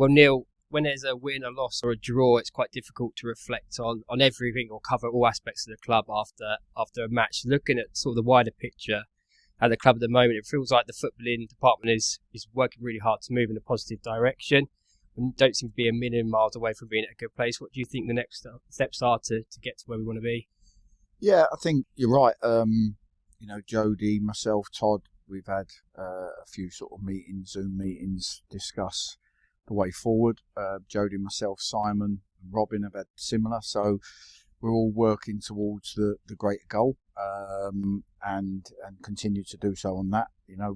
Well, Neil, when there's a win, a loss or a draw, it's quite difficult to reflect on everything or cover all aspects of the club after a match. Looking at sort of the wider picture at the club at the moment, it feels like the footballing department is working really hard to move in a positive direction. We don't seem to be a million miles away from being at a good place. What do you think the next steps are to get to where we want to be? Yeah, I think you're right. Jody, myself, Todd, we've had a few sort of meetings, Zoom meetings, discuss the way forward. Jody, myself, Simon, and Robin have had similar. So we're all working towards the greater goal and continue to do so on that.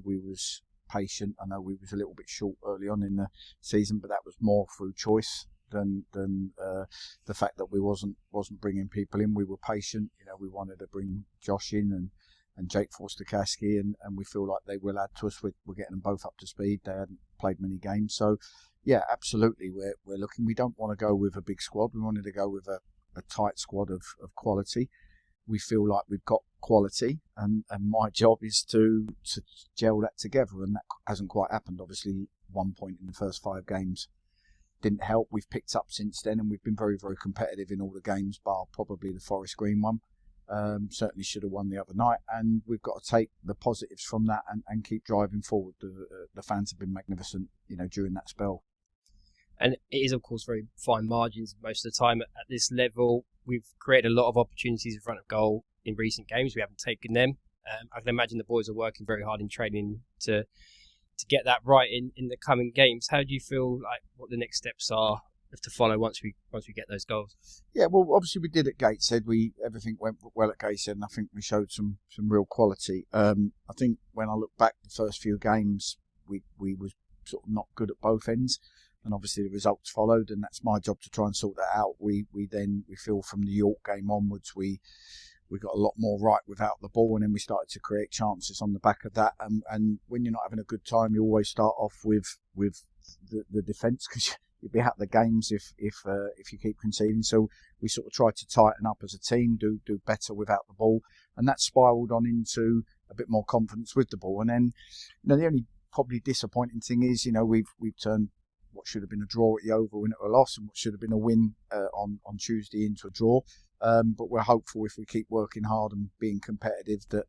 We was patient. I know we was a little bit short early on in the season, but that was more through choice than the fact that we wasn't bringing people in. We were patient. We wanted to bring Josh in and Jake Forster-Kasky, and we feel like they will add to us. We're getting them both up to speed. They hadn't played many games. So, yeah, absolutely. We're looking. We don't want to go with a big squad. We wanted to go with a tight squad of quality. We feel like we've got quality, and my job is to gel that together, and that hasn't quite happened. Obviously, 1 point in the first 5 games didn't help. We've picked up since then, and we've been very, very competitive in all the games, bar probably the Forest Green one. Certainly should have won the other night, and we've got to take the positives from that and keep driving forward. The fans have been magnificent, during that spell. And it is, of course, very fine margins most of the time at this level. We've created a lot of opportunities in front of goal in recent games. We haven't taken them. I can imagine the boys are working very hard in training to get that right in the coming games. How do you feel like what the next steps are to follow once we get those goals? Yeah, well, obviously we did at Gateshead. Everything went well at Gateshead, and I think we showed some real quality. I think when I look back the first few games, we was sort of not good at both ends, and obviously the results followed, and that's my job to try and sort that out. We feel from the York game onwards we got a lot more right without the ball, and then we started to create chances on the back of that. And when you're not having a good time, you always start off with the defence, because you'll be out of the games if you keep conceding. So we sort of tried to tighten up as a team, do better without the ball, and that spiralled on into a bit more confidence with the ball. And then, the only probably disappointing thing is, we've turned what should have been a draw at the Oval into a loss, and what should have been a win on Tuesday into a draw. But we're hopeful if we keep working hard and being competitive that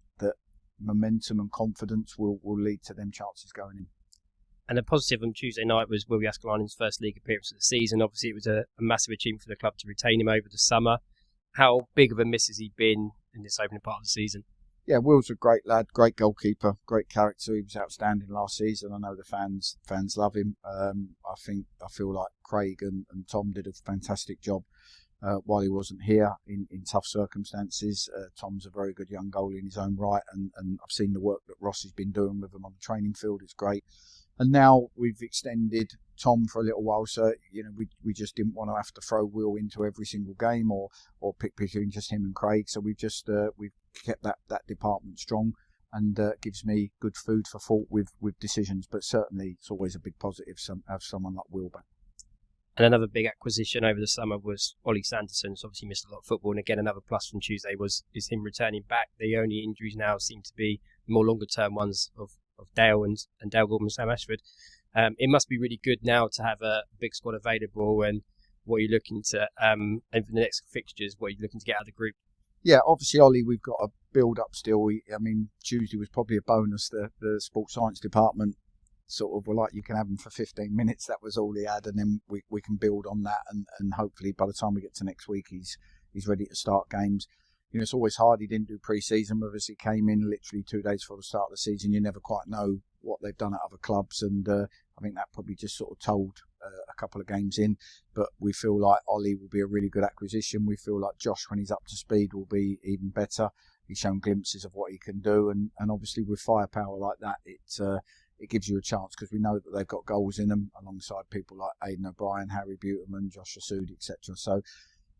momentum and confidence will lead to them chances going in. And the positive on Tuesday night was Willie Askelinen's first league appearance of the season. Obviously, it was a massive achievement for the club to retain him over the summer. How big of a miss has he been in this opening part of the season? Yeah, Will's a great lad, great goalkeeper, great character. He was outstanding last season. I know the fans love him. I feel like Craig and Tom did a fantastic job while he wasn't here in tough circumstances. Tom's a very good young goalie in his own right, and I've seen the work that Ross has been doing with him on the training field. It's great. And now we've extended Tom for a little while, so we just didn't want to have to throw Will into every single game or pick between just him and Craig. So we've just we've kept that department strong, and gives me good food for thought with decisions. But certainly it's always a big positive to have someone like Will back. And another big acquisition over the summer was Ollie Sanderson, who's obviously missed a lot of football. And again, another plus from Tuesday is him returning back. The only injuries now seem to be more longer term ones of Dale and Dale Gordon and Sam Ashford. It must be really good now to have a big squad available. And what you're looking to, and for the next fixtures, what you're looking to get out of the group? Yeah, obviously Ollie, we've got a build up still. Tuesday was probably a bonus. The sports science department sort of were like, you can have him for 15 minutes. That was all he had, and then we can build on that, and hopefully by the time we get to next week, he's ready to start games. It's always hard. He didn't do pre-season with us. He came in literally 2 days before the start of the season. You never quite know what they've done at other clubs, and I think that probably just sort of told a couple of games in. But we feel like Ollie will be a really good acquisition. We feel like Josh, when he's up to speed, will be even better. He's shown glimpses of what he can do, and obviously with firepower like that, it gives you a chance, because we know that they've got goals in them alongside people like Aidan O'Brien, Harry Buterman, Josh Asudi, etc. So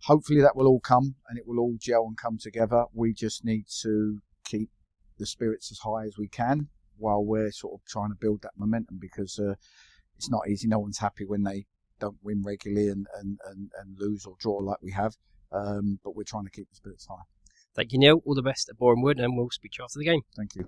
hopefully that will all come and it will all gel and come together. We just need to keep the spirits as high as we can while we're sort of trying to build that momentum, because it's not easy. No one's happy when they don't win regularly and lose or draw like we have. But we're trying to keep the spirits high. Thank you, Neil. All the best at Boreham Wood, and we'll speak to you after the game. Thank you.